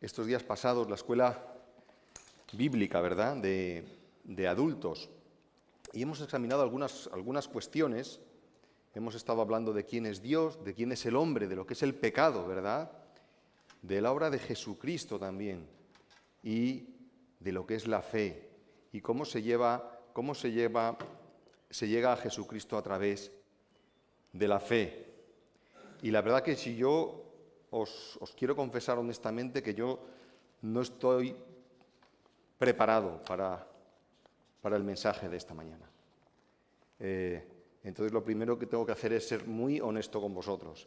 estos días pasados la escuela bíblica, ¿verdad?, de adultos. Y hemos examinado algunas cuestiones. Hemos estado hablando de quién es Dios, de quién es el hombre, de lo que es el pecado, ¿verdad?, de la obra de Jesucristo también, y de lo que es la fe, y cómo se llega a Jesucristo a través de la fe. Y la verdad que si yo os quiero confesar honestamente que yo no estoy preparado para el mensaje de esta mañana. Entonces lo primero que tengo que hacer es ser muy honesto con vosotros,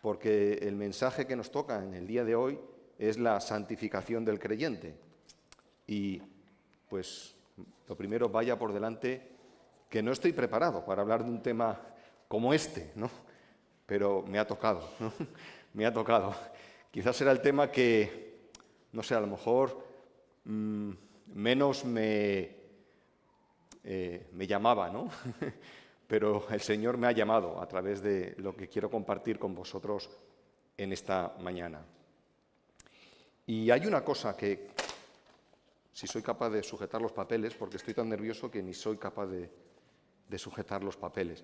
porque el mensaje que nos toca en el día de hoy es la santificación del creyente. Y pues lo primero, vaya por delante, que no estoy preparado para hablar de un tema como este, ¿no? Pero me ha tocado, ¿no? Me ha tocado. Quizás será el tema que, no sé, a lo mejor menos me llamaba, ¿no? Pero el Señor me ha llamado a través de lo que quiero compartir con vosotros en esta mañana. Y hay una cosa que, si soy capaz de sujetar los papeles, porque estoy tan nervioso que ni soy capaz de sujetar los papeles.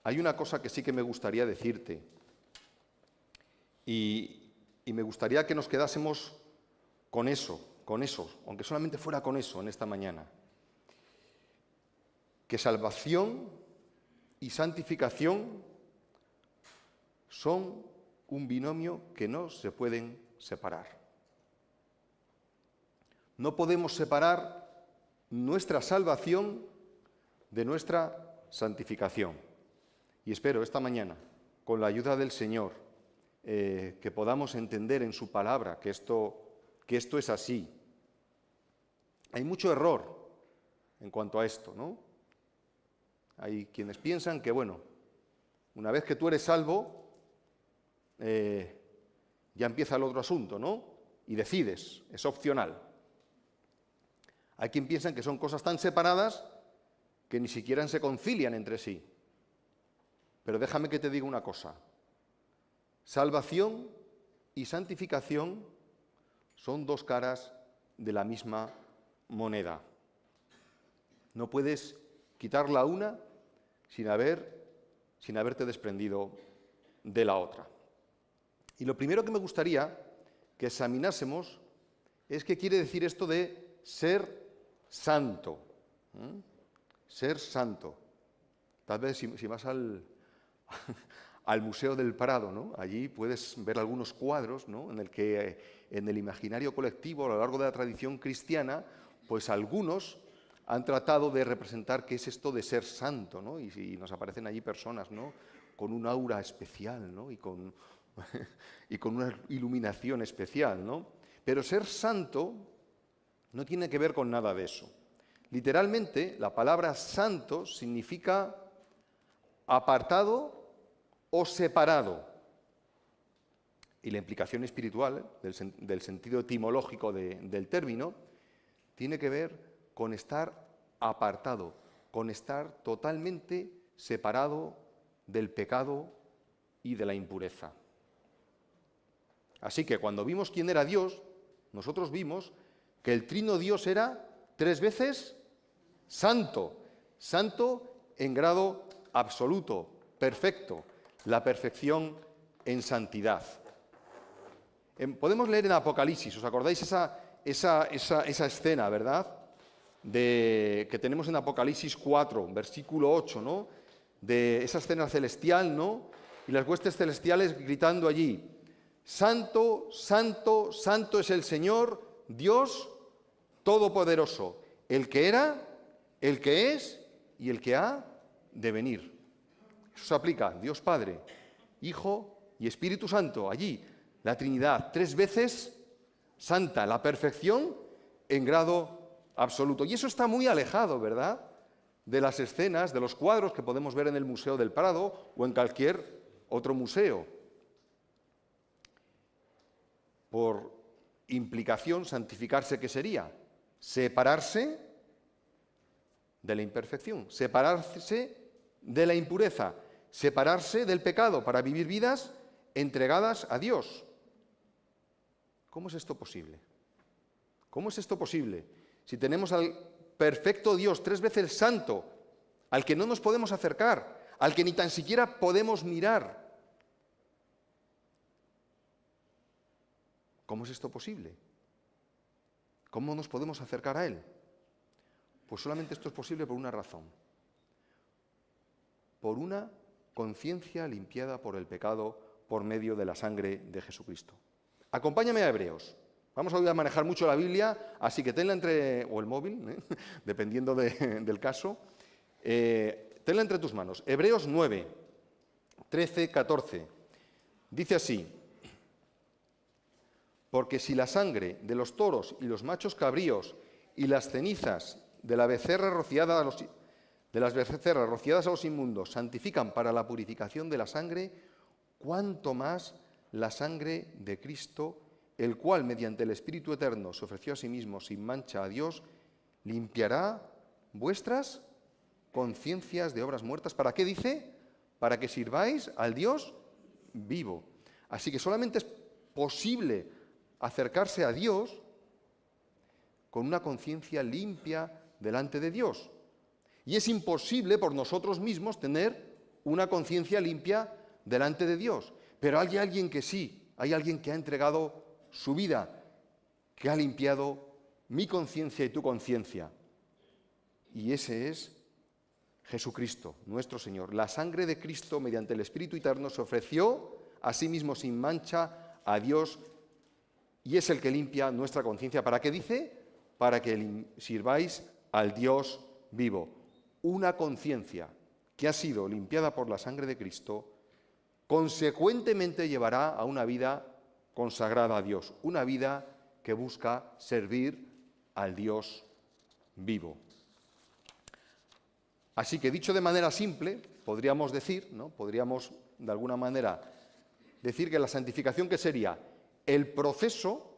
Hay una cosa que sí que me gustaría decirte, y me gustaría que nos quedásemos con eso, aunque solamente fuera con eso en esta mañana. Que salvación y santificación son un binomio que no se pueden separar. No podemos separar nuestra salvación de nuestra santificación. Y espero esta mañana, con la ayuda del Señor, que podamos entender en su palabra que esto es así. Hay mucho error en cuanto a esto, ¿no? Hay quienes piensan que, bueno, una vez que tú eres salvo, ya empieza el otro asunto, ¿no? Y decides, es opcional. Hay quien piensa que son cosas tan separadas que ni siquiera se concilian entre sí. Pero déjame que te diga una cosa. Salvación y santificación son dos caras de la misma moneda. No puedes quitar la una sin haberte desprendido de la otra. Y lo primero que me gustaría que examinásemos es qué quiere decir esto de ser santo. Ser santo. Tal vez si vas al Museo del Prado, ¿no? Allí puedes ver algunos cuadros, ¿no?, en el que en el imaginario colectivo a lo largo de la tradición cristiana, pues algunos han tratado de representar qué es esto de ser santo, ¿no? Y nos aparecen allí personas, ¿no?, con un aura especial, ¿no?, y con una iluminación especial, ¿no? Pero ser santo no tiene que ver con nada de eso. Literalmente, la palabra santo significa apartado o separado. Y la implicación espiritual, del sentido etimológico del término, tiene que ver con estar apartado, con estar totalmente separado del pecado y de la impureza. Así que cuando vimos quién era Dios, nosotros vimos que el trino Dios era 3 veces santo, santo en grado absoluto, perfecto, la perfección en santidad. Podemos leer en Apocalipsis, ¿os acordáis esa escena, verdad?, que tenemos en Apocalipsis 4, versículo 8, ¿no?, de esa escena celestial, ¿no?, y las huestes celestiales gritando allí: Santo, santo, santo es el Señor, Dios Todopoderoso, el que era, el que es y el que ha de venir. Eso se aplica a Dios Padre, Hijo y Espíritu Santo, allí, la Trinidad, 3 veces santa, la perfección en grado absoluto. Y eso está muy alejado, ¿verdad?, de las escenas, de los cuadros que podemos ver en el Museo del Prado o en cualquier otro museo. Por implicación, santificarse, ¿qué sería? Separarse de la imperfección, separarse de la impureza, separarse del pecado para vivir vidas entregadas a Dios. ¿Cómo es esto posible? ¿Cómo es esto posible? Si tenemos al perfecto Dios, 3 veces santo, al que no nos podemos acercar, al que ni tan siquiera podemos mirar. ¿Cómo es esto posible? ¿Cómo nos podemos acercar a Él? Pues solamente esto es posible por una razón. Por una conciencia limpiada por el pecado por medio de la sangre de Jesucristo. Acompáñame a Hebreos. Vamos a manejar mucho la Biblia, así que tenla o el móvil, dependiendo del caso, tenla entre tus manos. Hebreos 9, 13, 14. Dice así: porque si la sangre de los toros y los machos cabríos y las cenizas de las becerras rociadas a los inmundos santifican para la purificación de la sangre, cuánto más la sangre de Cristo, el cual mediante el Espíritu Eterno se ofreció a sí mismo sin mancha a Dios, limpiará vuestras conciencias de obras muertas. ¿Para qué dice? Para que sirváis al Dios vivo. Así que solamente es posible acercarse a Dios con una conciencia limpia delante de Dios. Y es imposible por nosotros mismos tener una conciencia limpia delante de Dios. Pero hay alguien que sí, hay alguien que ha entregado su vida, que ha limpiado mi conciencia y tu conciencia. Y ese es Jesucristo, nuestro Señor. La sangre de Cristo, mediante el Espíritu Eterno, se ofreció a sí mismo sin mancha a Dios, y es el que limpia nuestra conciencia. ¿Para qué dice? Para que sirváis al Dios vivo. Una conciencia que ha sido limpiada por la sangre de Cristo, consecuentemente llevará a una vida consagrada a Dios, una vida que busca servir al Dios vivo. Así que, dicho de manera simple, podríamos decir, ¿no? Podríamos de alguna manera decir que la santificación, ¿qué sería? El proceso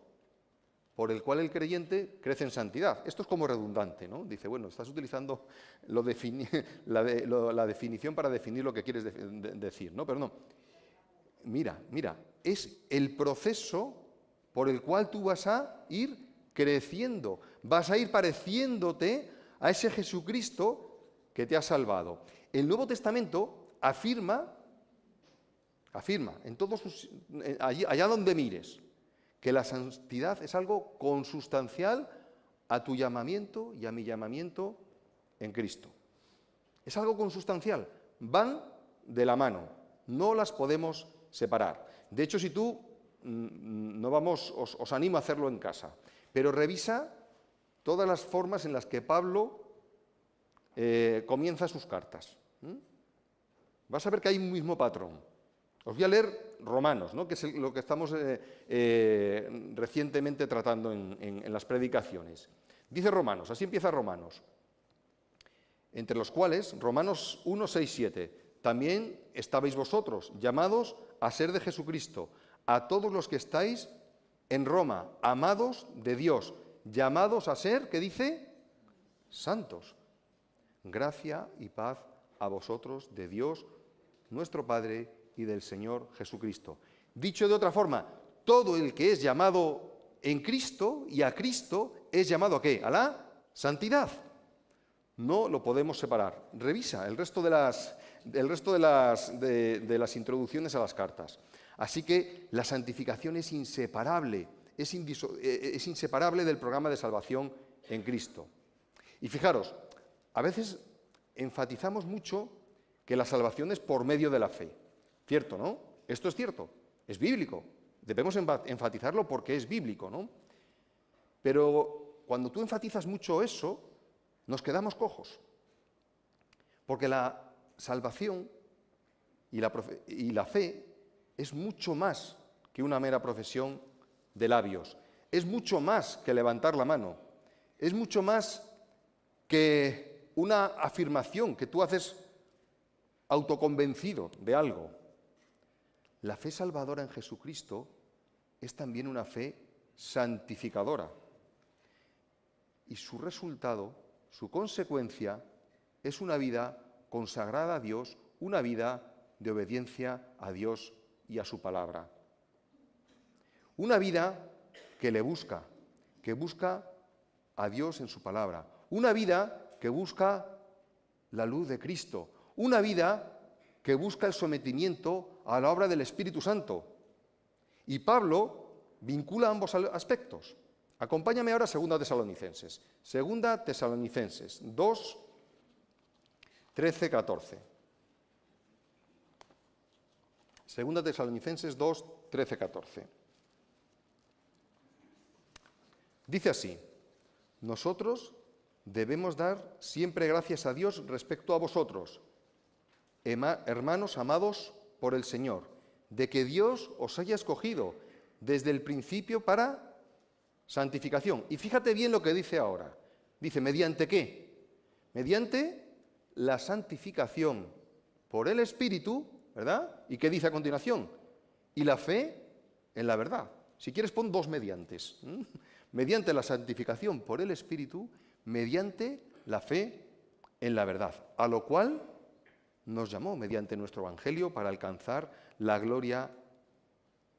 por el cual el creyente crece en santidad. Esto es como redundante, ¿no? Dice, bueno, estás utilizando la definición para definir lo que quieres decir, ¿no? Pero no. Mira, es el proceso por el cual tú vas a ir creciendo, vas a ir pareciéndote a ese Jesucristo que te ha salvado. El Nuevo Testamento afirma en todos allá donde mires, que la santidad es algo consustancial a tu llamamiento y a mi llamamiento en Cristo. Es algo consustancial, van de la mano, no las podemos separar. De hecho, si tú os animo a hacerlo en casa, pero revisa todas las formas en las que Pablo comienza sus cartas. Vas a ver que hay un mismo patrón. Os voy a leer Romanos, ¿no? Que es lo que estamos recientemente tratando en las predicaciones. Dice Romanos, así empieza Romanos, entre los cuales, Romanos 1, 6, 7, también estabais vosotros, llamados a ser de Jesucristo, a todos los que estáis en Roma, amados de Dios, llamados a ser, ¿qué dice? Santos. Gracia y paz a vosotros de Dios, nuestro Padre, y del Señor Jesucristo. Dicho de otra forma, todo el que es llamado en Cristo y a Cristo es llamado ¿a qué? A la santidad. No lo podemos separar. Revisa el resto de las introducciones a las cartas. Así que la santificación es inseparable, es inseparable del programa de salvación en Cristo. Y fijaros, a veces enfatizamos mucho que la salvación es por medio de la fe. Cierto, ¿no? Esto es cierto, es bíblico. Debemos enfatizarlo porque es bíblico, ¿no? Pero cuando tú enfatizas mucho eso, nos quedamos cojos. Porque la salvación y la fe es mucho más que una mera profesión de labios. Es mucho más que levantar la mano. Es mucho más que una afirmación que tú haces autoconvencido de algo. La fe salvadora en Jesucristo es también una fe santificadora. Y su resultado, su consecuencia, es una vida consagrada a Dios, una vida de obediencia a Dios y a su palabra. Una vida que le busca, que busca a Dios en su palabra. Una vida que busca la luz de Cristo. Una vida que busca el sometimiento a la obra del Espíritu Santo. Y Pablo vincula ambos aspectos. Acompáñame ahora a 2 Tesalonicenses. 2 Tesalonicenses 2, 13, 14. 2 Tesalonicenses 2, 13, 14. Dice así: nosotros debemos dar siempre gracias a Dios respecto a vosotros, hermanos amados por el Señor, de que Dios os haya escogido desde el principio para santificación. Y fíjate bien lo que dice ahora. Dice, ¿mediante qué? Mediante la santificación por el Espíritu, ¿verdad? ¿Y qué dice a continuación? Y la fe en la verdad. Si quieres pon dos mediantes. Mediante la santificación por el Espíritu, mediante la fe en la verdad, a lo cual nos llamó mediante nuestro Evangelio para alcanzar la gloria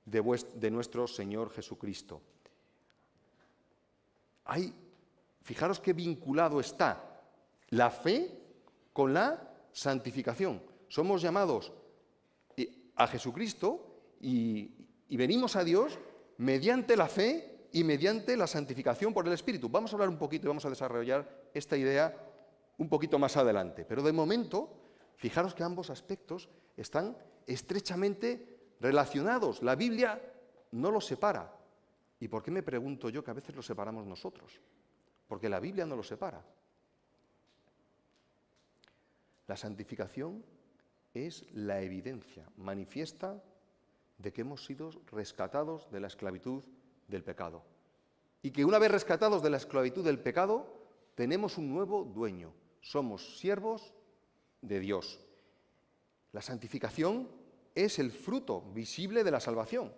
de nuestro Señor Jesucristo. Fijaros qué vinculado está la fe con la santificación. Somos llamados a Jesucristo y venimos a Dios mediante la fe y mediante la santificación por el Espíritu. Vamos a hablar un poquito y vamos a desarrollar esta idea un poquito más adelante. Pero de momento, fijaros que ambos aspectos están estrechamente relacionados. La Biblia no los separa. ¿Y por qué me pregunto yo que a veces los separamos nosotros? Porque la Biblia no los separa. La santificación es la evidencia manifiesta de que hemos sido rescatados de la esclavitud del pecado. Y que una vez rescatados de la esclavitud del pecado, tenemos un nuevo dueño. Somos siervos de Dios. La santificación es el fruto visible de la salvación.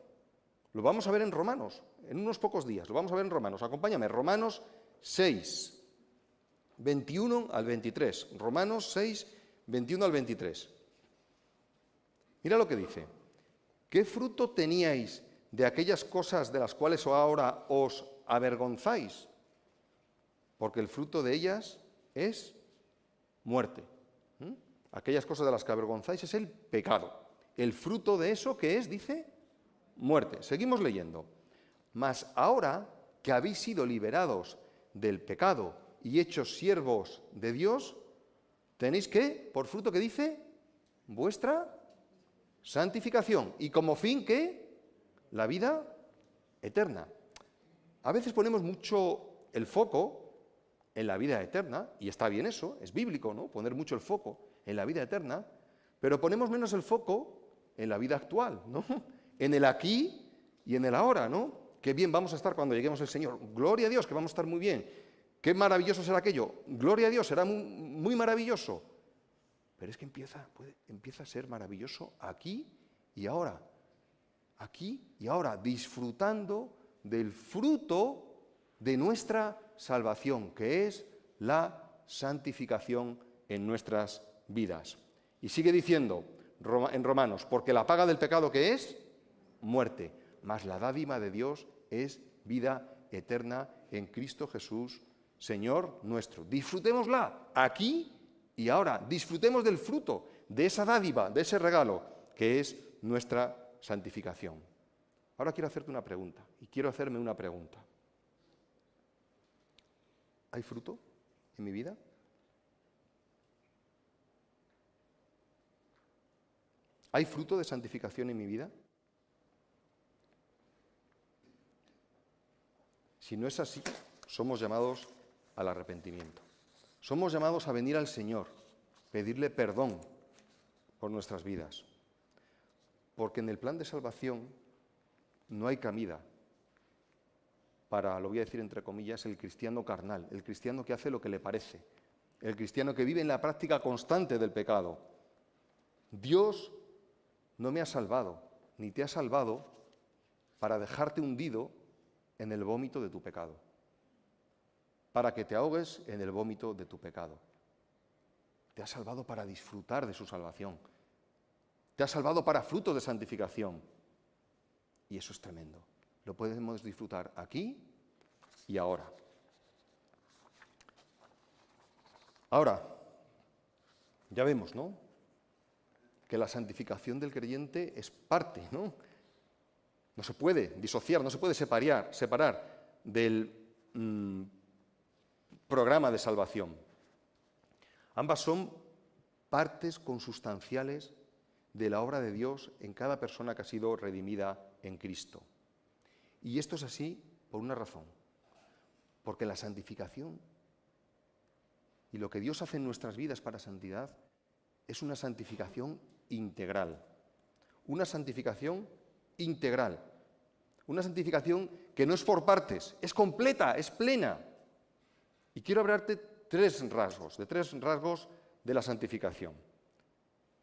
Lo vamos a ver en Romanos, en unos pocos días. Lo vamos a ver en Romanos. Acompáñame, Romanos 6, 21 al 23. Romanos 6, 21 al 23. Mira lo que dice. ¿Qué fruto teníais de aquellas cosas de las cuales ahora os avergonzáis? Porque el fruto de ellas es muerte. Aquellas cosas de las que avergonzáis es el pecado. El fruto de eso, ¿qué es? Dice, muerte. Seguimos leyendo. Mas ahora que habéis sido liberados del pecado y hechos siervos de Dios, tenéis que, por fruto que dice, vuestra santificación. Y como fin, ¿qué? La vida eterna. A veces ponemos mucho el foco en la vida eterna, y está bien eso, es bíblico, ¿no? Poner mucho el foco en la vida eterna, pero ponemos menos el foco en la vida actual, ¿no? En el aquí y en el ahora, ¿no? Qué bien vamos a estar cuando lleguemos al Señor. Gloria a Dios, que vamos a estar muy bien. Qué maravilloso será aquello. Gloria a Dios, será muy, muy maravilloso. Pero es que empieza a ser maravilloso aquí y ahora. Aquí y ahora, disfrutando del fruto de nuestra salvación, que es la santificación en nuestras vidas. Y sigue diciendo en Romanos, porque la paga del pecado, ¿qué es? Muerte, mas la dádiva de Dios es vida eterna en Cristo Jesús, Señor nuestro. Disfrutémosla aquí y ahora. Disfrutemos del fruto de esa dádiva, de ese regalo, que es nuestra santificación. Ahora quiero hacerte una pregunta, y quiero hacerme una pregunta. ¿Hay fruto en mi vida? ¿Hay fruto de santificación en mi vida? Si no es así, somos llamados al arrepentimiento. Somos llamados a venir al Señor, pedirle perdón por nuestras vidas. Porque en el plan de salvación no hay cabida para, lo voy a decir entre comillas, el cristiano carnal, el cristiano que hace lo que le parece, el cristiano que vive en la práctica constante del pecado. Dios no me ha salvado, ni te ha salvado para dejarte hundido en el vómito de tu pecado, para que te ahogues en el vómito de tu pecado. Te ha salvado para disfrutar de su salvación. Te ha salvado para fruto de santificación. Y eso es tremendo. lo podemos disfrutar aquí y ahora. Ahora, ya vemos, ¿no?, que la santificación del creyente es parte, ¿no? No se puede disociar, no se puede separar del programa de salvación. Ambas son partes consustanciales de la obra de Dios en cada persona que ha sido redimida en Cristo. Y esto es así por una razón, porque la santificación y lo que Dios hace en nuestras vidas para santidad es una santificación integral. Una santificación integral. Una santificación que no es por partes, es completa, es plena. Y quiero hablarte de tres rasgos de la santificación.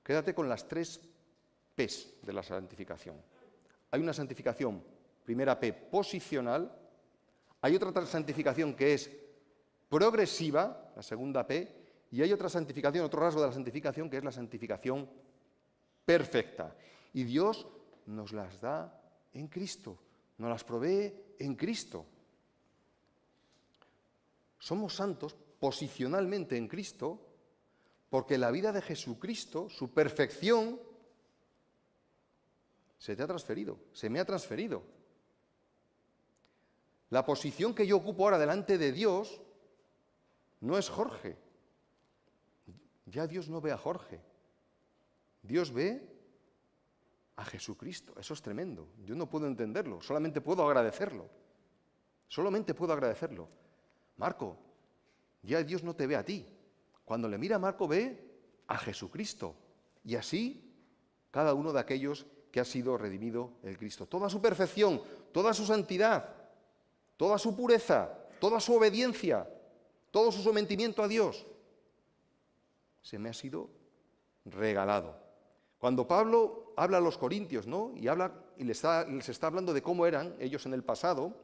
Quédate con las 3 P's de la santificación. Hay una santificación, primera P, posicional. Hay otra santificación que es progresiva, la segunda P. Y hay otra santificación, otro rasgo de la santificación, que es la santificación perfecta. Y Dios nos las da en Cristo, nos las provee en Cristo. Somos santos posicionalmente en Cristo porque la vida de Jesucristo, su perfección, se te ha transferido, se me ha transferido. La posición que yo ocupo ahora delante de Dios no es Jorge. Ya Dios no ve a Jorge. Dios ve a Jesucristo. Eso es tremendo. Yo no puedo entenderlo, solamente puedo agradecerlo. Solamente puedo agradecerlo. Marco, ya Dios no te ve a ti. Cuando le mira a Marco ve a Jesucristo. Y así cada uno de aquellos que ha sido redimido en Cristo. Toda su perfección, toda su santidad, toda su pureza, toda su obediencia, todo su sometimiento a Dios, se me ha sido regalado. Cuando Pablo habla a los corintios, ¿no?, y les está hablando de cómo eran ellos en el pasado,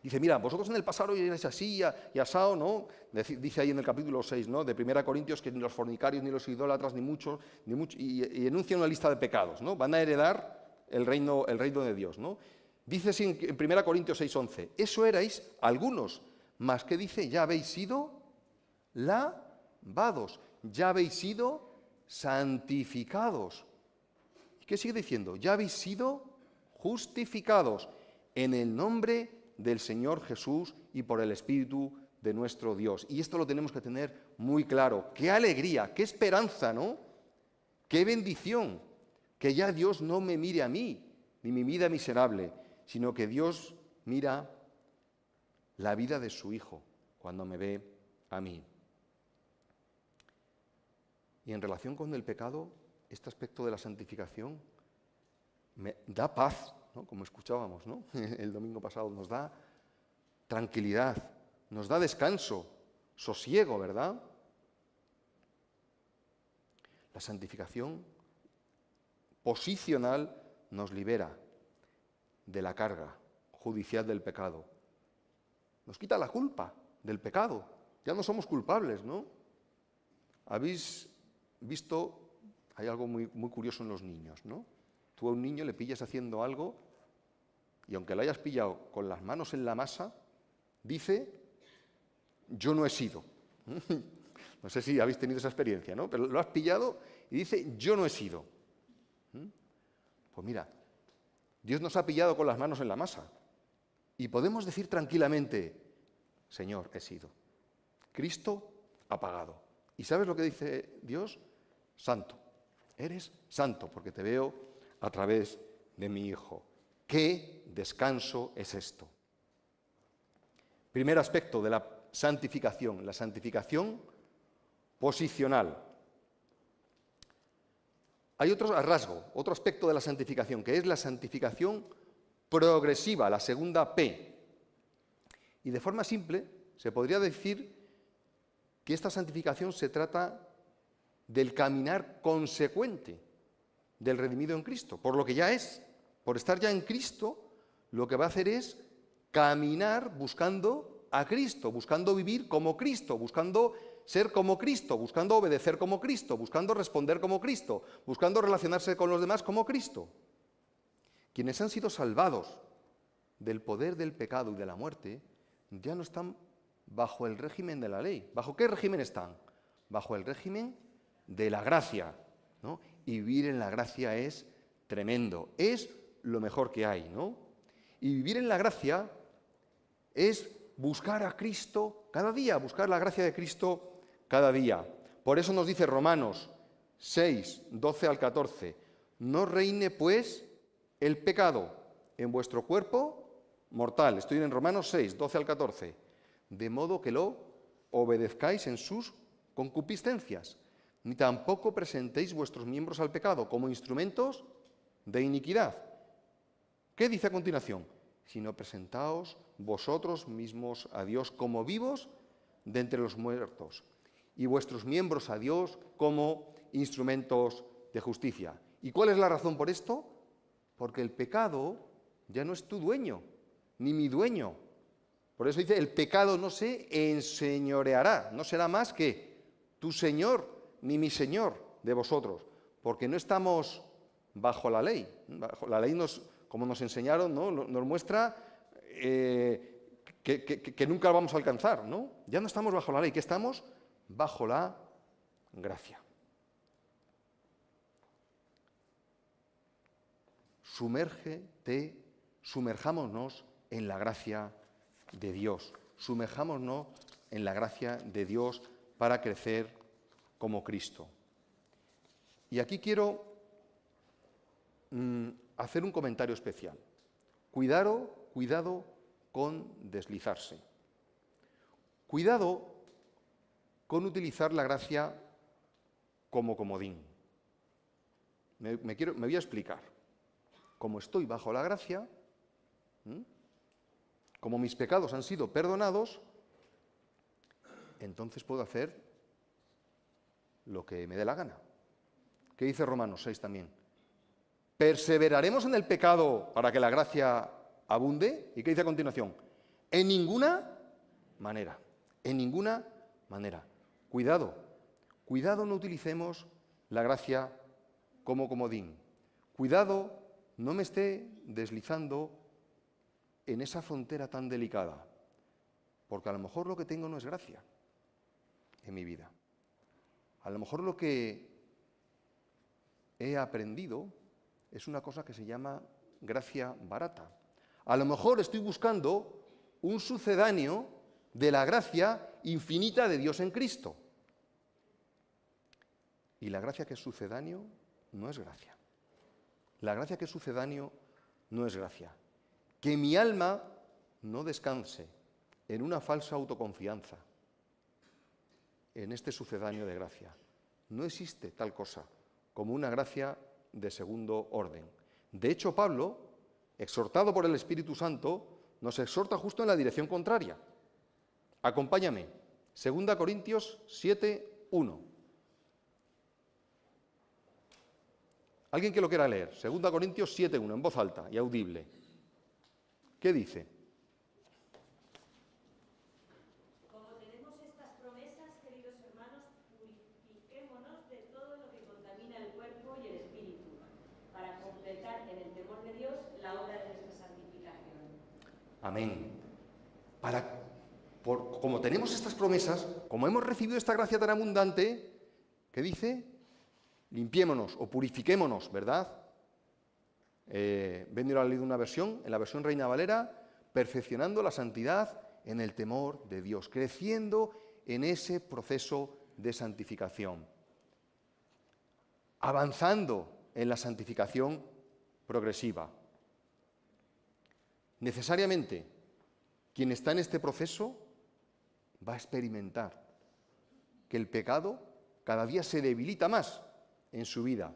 dice, mira, vosotros en el pasado erais así y asao, ¿no? Dice ahí en el capítulo 6, ¿no?, de 1 Corintios, que ni los fornicarios, ni los idólatras, y enuncia una lista de pecados, ¿no? Van a heredar el reino de Dios, ¿no? Dice así en 1 Corintios 6:11, eso erais algunos, mas que dice, ya habéis sido lavados, ya habéis sido santificados. ¿Y qué sigue diciendo? Ya habéis sido justificados en el nombre del Señor Jesús y por el Espíritu de nuestro Dios. Y esto lo tenemos que tener muy claro. ¡Qué alegría! ¡Qué esperanza!, ¿no? ¡Qué bendición! Que ya Dios no me mire a mí, ni mi vida miserable, sino que Dios mira la vida de su Hijo cuando me ve a mí. Y en relación con el pecado, este aspecto de la santificación me da paz, ¿no?, como escuchábamos, ¿no?, el domingo pasado, nos da tranquilidad, nos da descanso, sosiego, ¿verdad? La santificación posicional nos libera de la carga judicial del pecado. Nos quita la culpa del pecado. Ya no somos culpables, ¿no? Habéis visto, hay algo muy, muy curioso en los niños, ¿no? Tú a un niño le pillas haciendo algo y aunque lo hayas pillado con las manos en la masa, dice, yo no he sido. No sé si habéis tenido esa experiencia, ¿no? Pero lo has pillado y dice, yo no he sido. Pues mira, Dios nos ha pillado con las manos en la masa y podemos decir tranquilamente, Señor, he sido. Cristo ha pagado. ¿Y sabes lo que dice Dios? Santo. Eres santo porque te veo a través de mi Hijo. ¿Qué descanso es esto? Primer aspecto de la santificación posicional. Hay otro rasgo, otro aspecto de la santificación, que es la santificación progresiva, la segunda P. Y de forma simple, se podría decir que esta santificación se trata del caminar consecuente del redimido en Cristo, por lo que ya es, por estar ya en Cristo, lo que va a hacer es caminar buscando a Cristo, buscando vivir como Cristo, buscando ser como Cristo, buscando obedecer como Cristo, buscando responder como Cristo, buscando relacionarse con los demás como Cristo. Quienes han sido salvados del poder del pecado y de la muerte, ya no están bajo el régimen de la ley. ¿Bajo qué régimen están? Bajo el régimen de la gracia, ¿no? Y vivir en la gracia es tremendo, es lo mejor que hay, ¿no? Y vivir en la gracia es buscar a Cristo cada día, buscar la gracia de Cristo cada día. Por eso nos dice Romanos 6, 12 al 14, no reine pues el pecado en vuestro cuerpo mortal. Estoy en Romanos 6, 12 al 14. De modo que lo obedezcáis en sus concupiscencias, ni tampoco presentéis vuestros miembros al pecado como instrumentos de iniquidad. ¿Qué dice a continuación? Sino presentaos vosotros mismos a Dios como vivos de entre los muertos, y vuestros miembros a Dios como instrumentos de justicia. ¿Y cuál es la razón por esto? Porque el pecado ya no es tu dueño, ni mi dueño. Por eso dice, el pecado no se enseñoreará, no será más que tu Señor, ni mi Señor de vosotros, porque no estamos bajo la ley. La ley, como nos enseñaron, ¿no? Nos muestra que nunca la vamos a alcanzar, ¿no? Ya no estamos bajo la ley, que estamos bajo la gracia. Sumerjámonos en la gracia de Dios. Sumerjámonos en la gracia de Dios para crecer como Cristo. Y aquí quiero hacer un comentario especial. Cuidado con deslizarse. Cuidado con utilizar la gracia como comodín. Me voy a explicar. Como estoy bajo la gracia, como mis pecados han sido perdonados, entonces puedo hacer lo que me dé la gana. ¿Qué dice Romanos 6 también? ¿Perseveraremos en el pecado para que la gracia abunde? ¿Y qué dice a continuación? En ninguna manera. En ninguna manera. Cuidado no utilicemos la gracia como comodín. Cuidado, no me esté deslizando en esa frontera tan delicada, porque a lo mejor lo que tengo no es gracia en mi vida. A lo mejor lo que he aprendido es una cosa que se llama gracia barata. A lo mejor estoy buscando un sucedáneo de la gracia infinita de Dios en Cristo. Y la gracia que es sucedáneo no es gracia. La gracia que es sucedáneo no es gracia. Que mi alma no descanse en una falsa autoconfianza, en este sucedáneo de gracia. No existe tal cosa como una gracia de segundo orden. De hecho, Pablo, exhortado por el Espíritu Santo, nos exhorta justo en la dirección contraria. Acompáñame, 2 Corintios 7, 1. ¿Alguien que lo quiera leer? 2 Corintios 7, 1, en voz alta y audible. ¿Qué dice? Como tenemos estas promesas, queridos hermanos, purifiquémonos de todo lo que contamina el cuerpo y el espíritu, para completar en el temor de Dios la obra de nuestra santificación. Amén. Como tenemos estas promesas, como hemos recibido esta gracia tan abundante, ¿qué dice? Limpiémonos o purifiquémonos, ¿verdad? Ven, yo he leído una versión, en la versión Reina Valera, perfeccionando la santidad en el temor de Dios, creciendo en ese proceso de santificación, avanzando en la santificación progresiva. Necesariamente, quien está en este proceso va a experimentar que el pecado cada día se debilita más en su vida.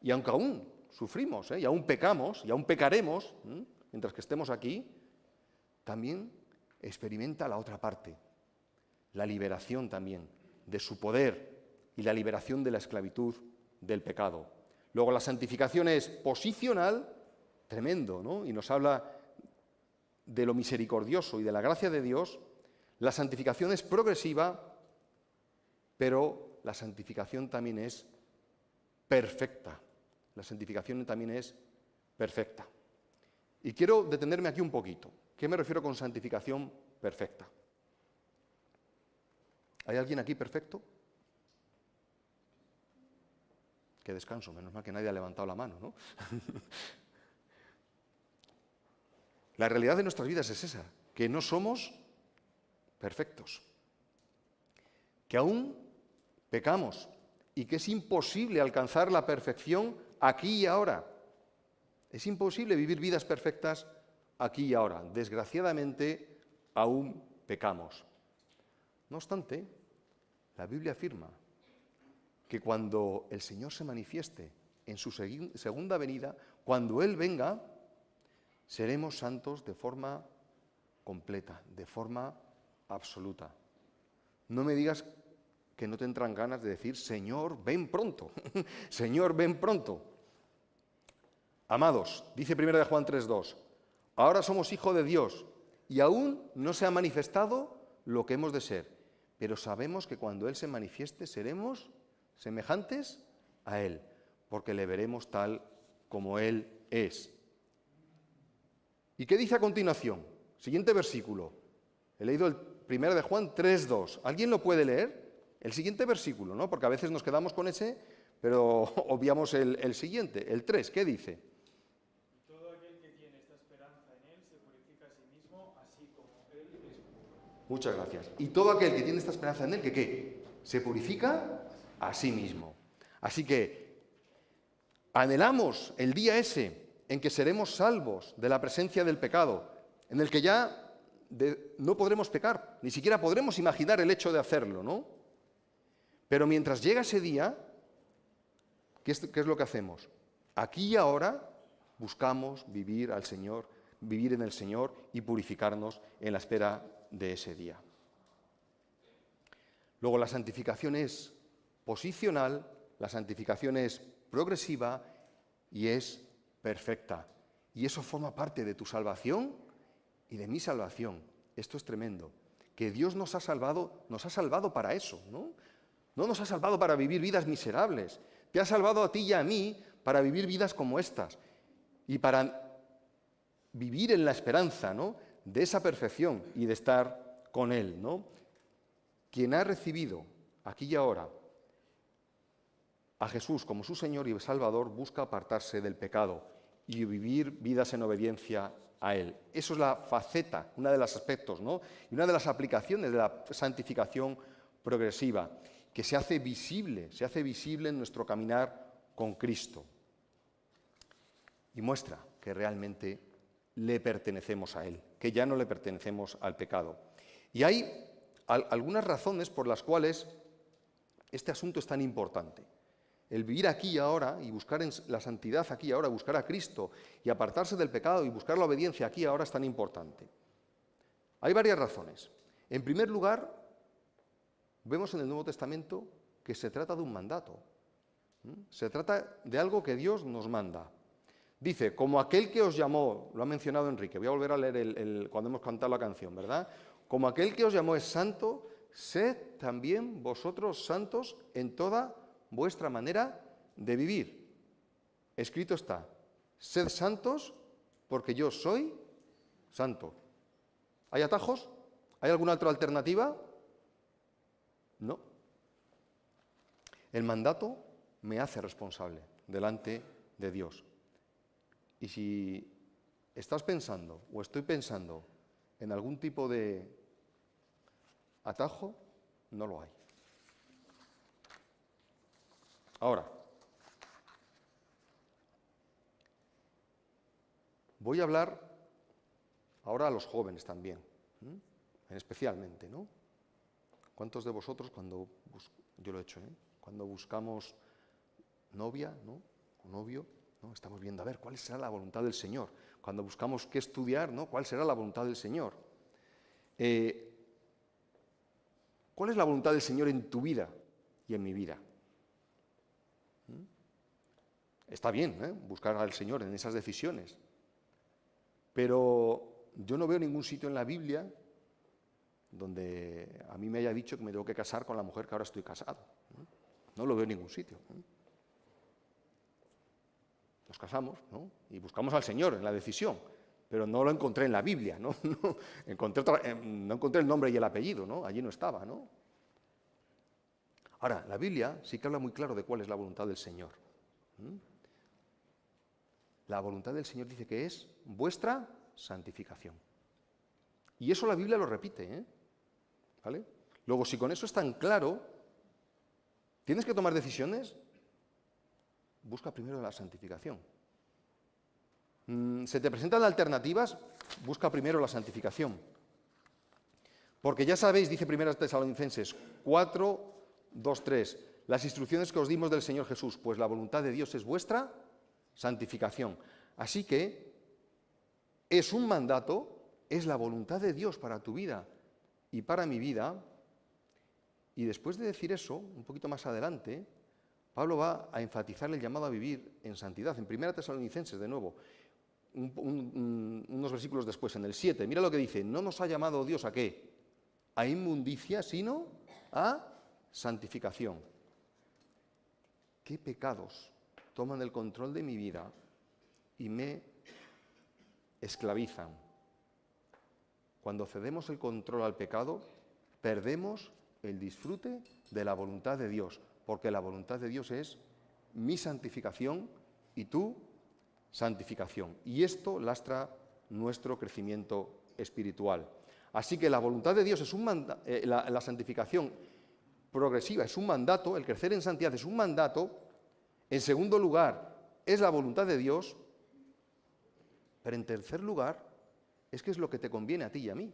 Y aunque aún sufrimos, y aún pecamos, y aún pecaremos, mientras que estemos aquí, también experimenta la otra parte, la liberación también de su poder y la liberación de la esclavitud del pecado. Luego la santificación es posicional, tremendo, ¿no? Y nos habla de lo misericordioso y de la gracia de Dios. La santificación es progresiva, pero la santificación también es perfecta. La santificación también es perfecta. Y quiero detenerme aquí un poquito. ¿Qué me refiero con santificación perfecta? ¿Hay alguien aquí perfecto? Qué descanso, menos mal que nadie ha levantado la mano, ¿no? La realidad de nuestras vidas es esa, que no somos perfectos, que aún pecamos y que es imposible alcanzar la perfección aquí y ahora. Es imposible vivir vidas perfectas aquí y ahora. Desgraciadamente, aún pecamos. No obstante, la Biblia afirma que cuando el Señor se manifieste en su segunda venida, cuando Él venga, seremos santos de forma completa, de forma absoluta. No me digas que no te entran ganas de decir, Señor, ven pronto, Señor, ven pronto. Amados, dice 1 Juan 3:2, ahora somos hijos de Dios y aún no se ha manifestado lo que hemos de ser, pero sabemos que cuando Él se manifieste seremos semejantes a Él, porque le veremos tal como Él es. ¿Y qué dice a continuación? Siguiente versículo. He leído el 1 Juan 3:2. ¿Alguien lo puede leer? El siguiente versículo, ¿no? Porque a veces nos quedamos con ese, pero obviamos el siguiente, el 3. ¿Qué dice? Todo aquel que tiene esta esperanza en Él se purifica a sí mismo, así como Él es puro. Muchas gracias. Y todo aquel que tiene esta esperanza en Él, ¿que qué? Se purifica a sí mismo. Así que anhelamos el día ese en que seremos salvos de la presencia del pecado, en el que ya no podremos pecar, ni siquiera podremos imaginar el hecho de hacerlo, ¿no? Pero mientras llega ese día, ¿qué es lo que hacemos? Aquí y ahora buscamos vivir al Señor, vivir en el Señor y purificarnos en la espera de ese día. Luego, la santificación es posicional, la santificación es progresiva y es perfecta. Y eso forma parte de tu salvación y de mi salvación. Esto es tremendo. Que Dios nos ha salvado para eso, ¿no? No nos ha salvado para vivir vidas miserables. Te ha salvado a ti y a mí para vivir vidas como estas y para vivir en la esperanza, ¿no?, de esa perfección y de estar con Él, ¿no? Quien ha recibido aquí y ahora a Jesús como su Señor y Salvador busca apartarse del pecado y vivir vidas en obediencia a Él. Eso es la faceta, uno de los aspectos, ¿no?, y una de las aplicaciones de la santificación progresiva, que se hace visible en nuestro caminar con Cristo y muestra que realmente le pertenecemos a Él, que ya no le pertenecemos al pecado. Y hay algunas razones por las cuales este asunto es tan importante. El vivir aquí y ahora y buscar la santidad aquí y ahora, buscar a Cristo y apartarse del pecado y buscar la obediencia aquí y ahora es tan importante. Hay varias razones. En primer lugar, vemos en el Nuevo Testamento que se trata de un mandato. Se trata de algo que Dios nos manda. Dice, como aquel que os llamó, lo ha mencionado Enrique, voy a volver a leer cuando hemos cantado la canción, ¿verdad? Como aquel que os llamó es santo, sed también vosotros santos en toda vuestra manera de vivir. Escrito está, sed santos porque yo soy santo. ¿Hay atajos? ¿Hay alguna otra alternativa? No. El mandato me hace responsable delante de Dios. Y si estás pensando o estoy pensando en algún tipo de atajo, no lo hay. Ahora, voy a hablar ahora a los jóvenes también, especialmente, ¿no? ¿Cuántos de vosotros yo lo he hecho, cuando buscamos novia, ¿no?, o novio, ¿no?, estamos viendo a ver cuál será la voluntad del Señor? Cuando buscamos qué estudiar, ¿no?, ¿cuál será la voluntad del Señor? ¿Cuál es la voluntad del Señor en tu vida y en mi vida? Está bien, buscar al Señor en esas decisiones, pero yo no veo ningún sitio en la Biblia donde a mí me haya dicho que me tengo que casar con la mujer que ahora estoy casado. No lo veo en ningún sitio. Nos casamos, ¿no?, y buscamos al Señor en la decisión, pero no lo encontré en la Biblia, ¿no? No encontré el nombre y el apellido, ¿no? Allí no estaba, ¿no? Ahora, la Biblia sí que habla muy claro de cuál es la voluntad del Señor. La voluntad del Señor dice que es vuestra santificación. Y eso la Biblia lo repite, ¿eh? ¿Vale? Luego, si con eso es tan claro, ¿tienes que tomar decisiones? Busca primero la santificación. ¿Se te presentan alternativas? Busca primero la santificación. Porque ya sabéis, dice 1 Tesalonicenses 4, 2, 3, las instrucciones que os dimos del Señor Jesús, pues la voluntad de Dios es vuestra santificación. Así que es un mandato, es la voluntad de Dios para tu vida y para mi vida. Y después de decir eso, un poquito más adelante, Pablo va a enfatizar el llamado a vivir en santidad. En 1 Tesalonicenses, de nuevo, unos versículos después, en el 7, mira lo que dice: no nos ha llamado Dios ¿a qué? A inmundicia, sino a santificación. ¿Qué pecados toman el control de mi vida y me esclavizan? Cuando cedemos el control al pecado, perdemos el disfrute de la voluntad de Dios, porque la voluntad de Dios es mi santificación y tu santificación. Y esto lastra nuestro crecimiento espiritual. Así que la voluntad de Dios es la santificación progresiva es un mandato, el crecer en santidad es un mandato. En segundo lugar, es la voluntad de Dios. Pero en tercer lugar, es que es lo que te conviene a ti y a mí.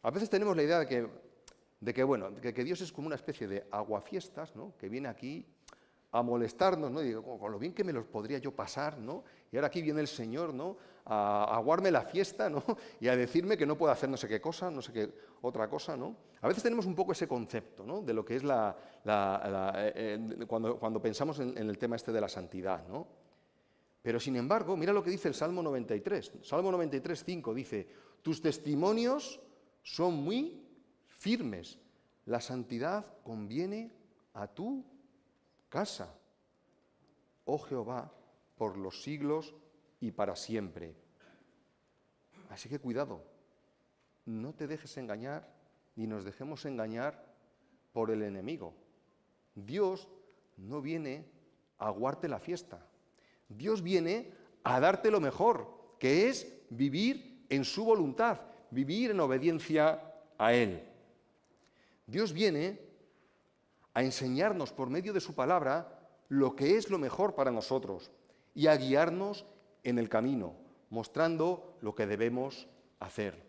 A veces tenemos la idea de que Dios es como una especie de aguafiestas, ¿no? Que viene aquí a molestarnos, ¿no? Y digo, con lo bien que me los podría yo pasar, ¿no? Y ahora aquí viene el Señor, ¿no? A aguarme la fiesta, ¿no? Y a decirme que no puedo hacer no sé qué cosa, no sé qué otra cosa, ¿no? A veces tenemos un poco ese concepto, ¿no? De lo que es cuando pensamos en el tema este de la santidad, ¿no? Pero sin embargo, mira lo que dice el Salmo 93. Salmo 93, 5 dice: tus testimonios son muy firmes, la santidad conviene a tu casa, oh Jehová, por los siglos y para siempre. Así que cuidado, no te dejes engañar ni nos dejemos engañar por el enemigo. Dios no viene a aguarte la fiesta. Dios viene a darte lo mejor, que es vivir en su voluntad, vivir en obediencia a Él. Dios viene a enseñarnos por medio de su palabra lo que es lo mejor para nosotros y a guiarnos en el camino, mostrando lo que debemos hacer.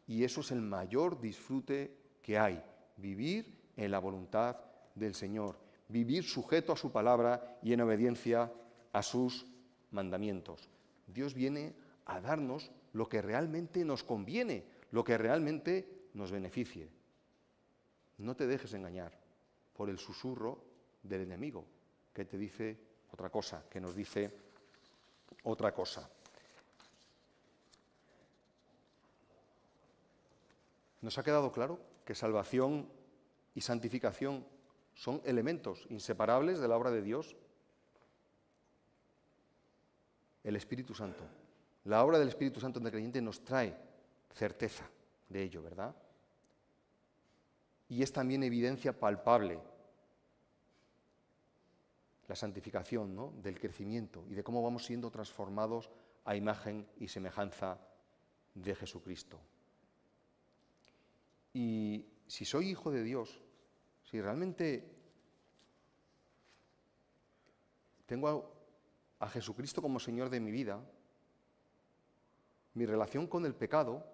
Y eso es el mayor disfrute que hay, vivir en la voluntad del Señor, vivir sujeto a su palabra y en obediencia a sus mandamientos. Dios viene a darnos lo que realmente nos conviene, lo que realmente nos beneficie. No te dejes engañar por el susurro del enemigo, que te dice otra cosa, que nos dice otra cosa. ¿Nos ha quedado claro que salvación y santificación son elementos inseparables de la obra de Dios? El Espíritu Santo. La obra del Espíritu Santo en el creyente nos trae certeza de ello, ¿verdad? Y es también evidencia palpable la santificación, ¿no? Del crecimiento y de cómo vamos siendo transformados a imagen y semejanza de Jesucristo. Y si soy hijo de Dios, si realmente tengo a Jesucristo como Señor de mi vida, mi relación con el pecado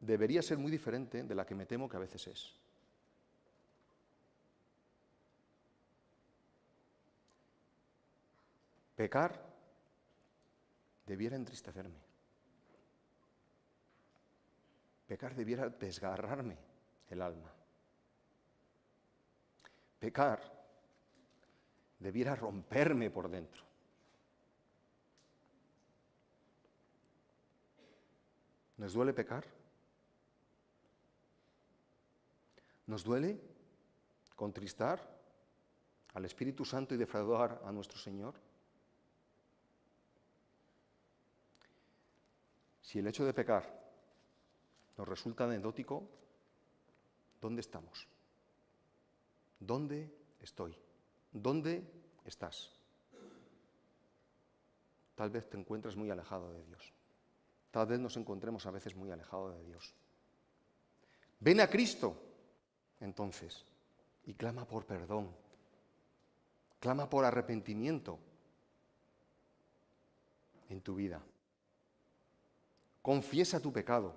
debería ser muy diferente de la que me temo que a veces es. Pecar debiera entristecerme. Pecar debiera desgarrarme el alma. Pecar debiera romperme por dentro. ¿Nos duele pecar? ¿Nos duele contristar al Espíritu Santo y defraudar a nuestro Señor? Si el hecho de pecar nos resulta anecdótico, ¿dónde estamos? ¿Dónde estoy? ¿Dónde estás? Tal vez te encuentres muy alejado de Dios. Tal vez nos encontremos a veces muy alejados de Dios. Ven a Cristo, entonces, y clama por perdón. Clama por arrepentimiento en tu vida. Confiesa tu pecado.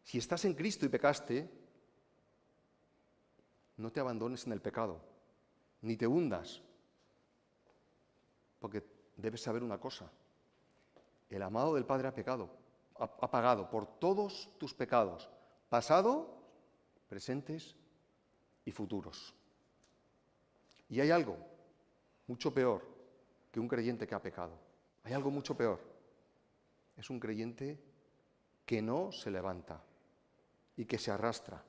Si estás en Cristo y pecaste, no te abandones en el pecado, ni te hundas, porque debes saber una cosa: el amado del Padre ha pagado por todos tus pecados, pasados, presentes y futuros. Y hay algo mucho peor que un creyente que ha pecado. Hay algo mucho peor. Es un creyente que no se levanta y que se arrastra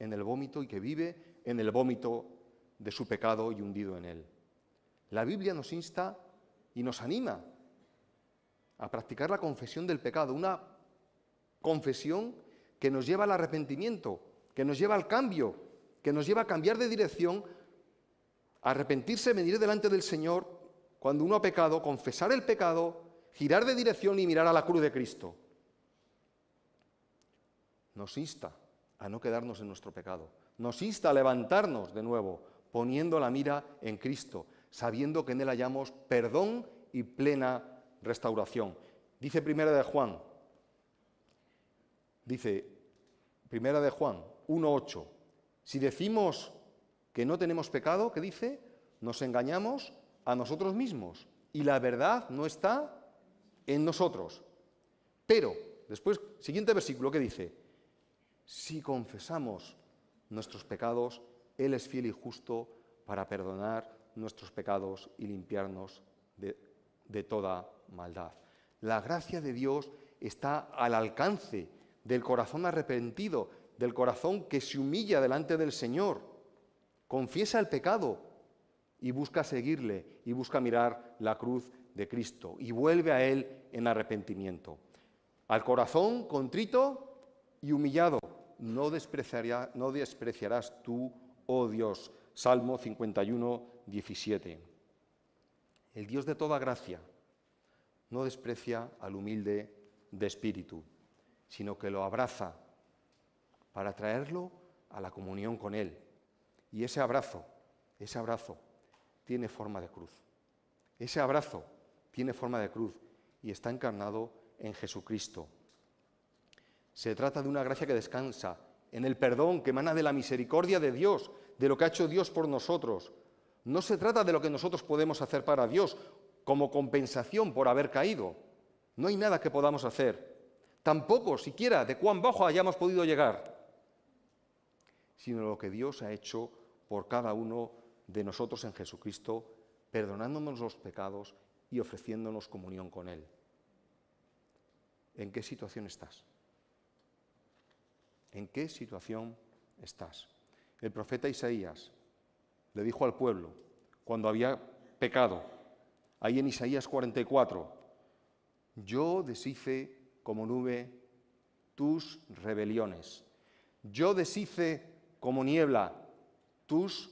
en el vómito y que vive en el vómito de su pecado y hundido en él. La Biblia nos insta y nos anima a practicar la confesión del pecado, una confesión que nos lleva al arrepentimiento, que nos lleva al cambio, que nos lleva a cambiar de dirección, a arrepentirse, venir delante del Señor cuando uno ha pecado, confesar el pecado, girar de dirección y mirar a la cruz de Cristo. Nos insta a no quedarnos en nuestro pecado. Nos insta a levantarnos de nuevo, poniendo la mira en Cristo, sabiendo que en Él hallamos perdón y plena restauración. Dice Primera de Juan 1:8, si decimos que no tenemos pecado, ¿qué dice? Nos engañamos a nosotros mismos y la verdad no está en nosotros. Pero, después, siguiente versículo, ¿qué dice? Si confesamos nuestros pecados, Él es fiel y justo para perdonar nuestros pecados y limpiarnos de toda maldad. La gracia de Dios está al alcance del corazón arrepentido, del corazón que se humilla delante del Señor, confiesa el pecado y busca seguirle y busca mirar la cruz de Cristo y vuelve a Él en arrepentimiento. Al corazón contrito y humillado no despreciarás tú, oh Dios. Salmo 51:17. El Dios de toda gracia no desprecia al humilde de espíritu, sino que lo abraza para traerlo a la comunión con Él. Y ese abrazo tiene forma de cruz. Ese abrazo tiene forma de cruz y está encarnado en Jesucristo. Se trata de una gracia que descansa en el perdón que emana de la misericordia de Dios, de lo que ha hecho Dios por nosotros. No se trata de lo que nosotros podemos hacer para Dios como compensación por haber caído. No hay nada que podamos hacer. Tampoco siquiera de cuán bajo hayamos podido llegar, sino lo que Dios ha hecho por cada uno de nosotros en Jesucristo, perdonándonos los pecados y ofreciéndonos comunión con Él. ¿En qué situación estás? ¿En qué situación estás? El profeta Isaías le dijo al pueblo, cuando había pecado, ahí en Isaías 44, yo deshice como nube tus rebeliones, yo deshice como niebla tus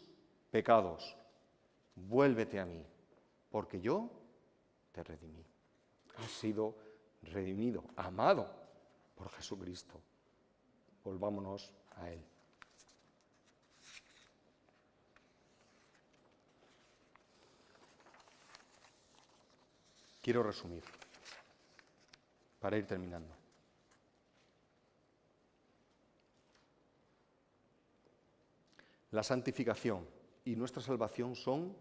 pecados, vuélvete a mí, porque yo te redimí. Has sido redimido, amado por Jesucristo. Volvámonos a Él. Quiero resumir, para ir terminando. La santificación y nuestra salvación son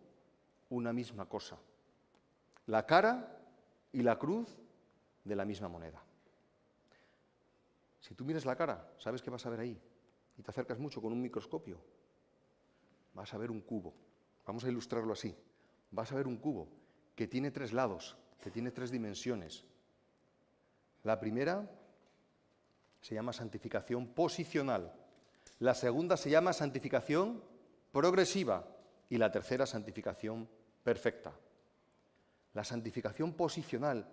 una misma cosa. La cara y la cruz de la misma moneda. Si tú miras la cara, ¿sabes qué vas a ver ahí? Y te acercas mucho con un microscopio. Vas a ver un cubo. Vamos a ilustrarlo así. Vas a ver un cubo que tiene 3 lados, que tiene 3 dimensiones. La primera se llama santificación posicional. La segunda se llama santificación progresiva. Y la tercera, santificación perfecta. La santificación posicional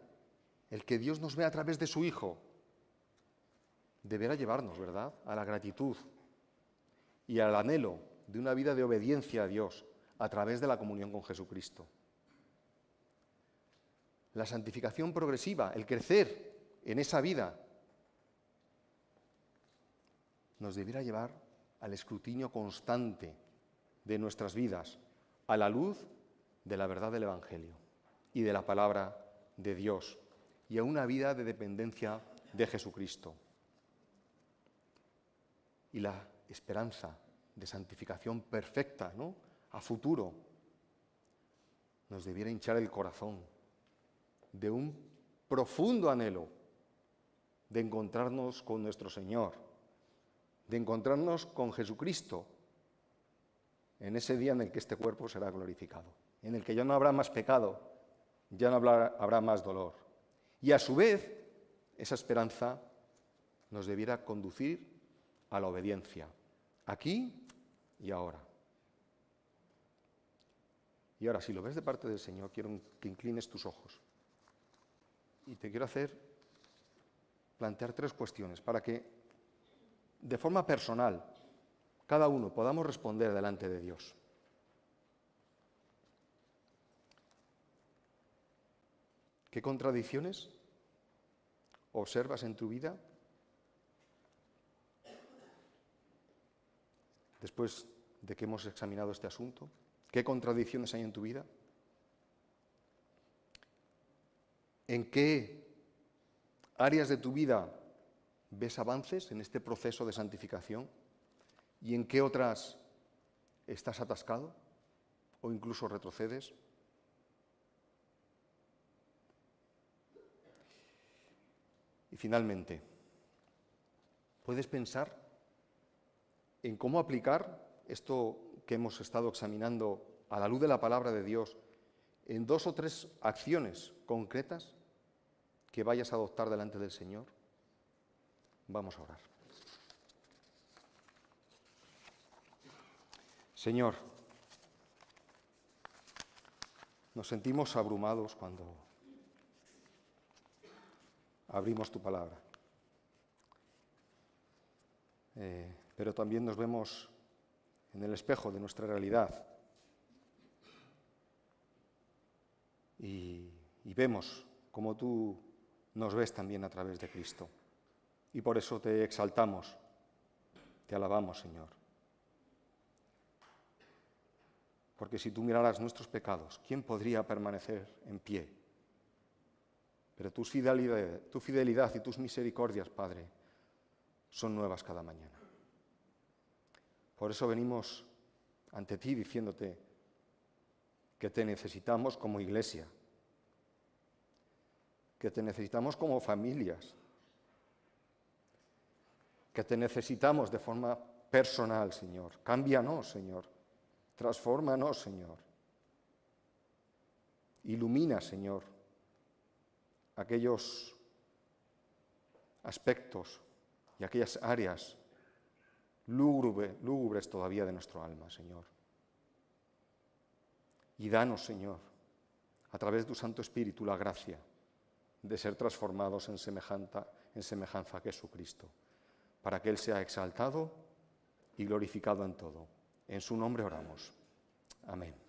el que Dios nos vea a través de su Hijo, deberá llevarnos, ¿verdad?, a la gratitud y al anhelo de una vida de obediencia a Dios a través de la comunión con Jesucristo. La santificación progresiva, el crecer en esa vida, nos debiera llevar al escrutinio constante de nuestras vidas, a la luz de la verdad del Evangelio y de la palabra de Dios, y a una vida de dependencia de Jesucristo. Y la esperanza de santificación perfecta, ¿no?, a futuro, nos debiera hinchar el corazón de un profundo anhelo de encontrarnos con nuestro Señor, de encontrarnos con Jesucristo en ese día en el que este cuerpo será glorificado, en el que ya no habrá más pecado, ya no habrá más dolor. Y a su vez, esa esperanza nos debiera conducir a la obediencia, aquí y ahora. Y ahora, si lo ves de parte del Señor, quiero que inclines tus ojos. Y te quiero plantear 3 cuestiones para que, de forma personal, cada uno podamos responder delante de Dios. ¿Qué contradicciones observas en tu vida después de que hemos examinado este asunto? ¿Qué contradicciones hay en tu vida? ¿En qué áreas de tu vida ves avances en este proceso de santificación? ¿Y en qué otras estás atascado o incluso retrocedes? Y finalmente, ¿puedes pensar en cómo aplicar esto que hemos estado examinando a la luz de la palabra de Dios en 2 o 3 acciones concretas que vayas a adoptar delante del Señor? Vamos a orar. Señor, nos sentimos abrumados cuando abrimos tu palabra, pero también nos vemos en el espejo de nuestra realidad y vemos cómo tú nos ves también a través de Cristo. Y por eso te exaltamos, te alabamos, Señor. Porque si tú miraras nuestros pecados, ¿quién podría permanecer en pie? Pero tu fidelidad y tus misericordias, Padre, son nuevas cada mañana. Por eso venimos ante ti diciéndote que te necesitamos como iglesia, que te necesitamos como familias, que te necesitamos de forma personal, Señor. Cámbianos, Señor. Transfórmanos, Señor. Ilumina, Señor, aquellos aspectos y aquellas áreas lúgubres todavía de nuestro alma, Señor. Y danos, Señor, a través de tu Santo Espíritu, la gracia de ser transformados en semejanza a Jesucristo, para que Él sea exaltado y glorificado en todo. En su nombre oramos. Amén.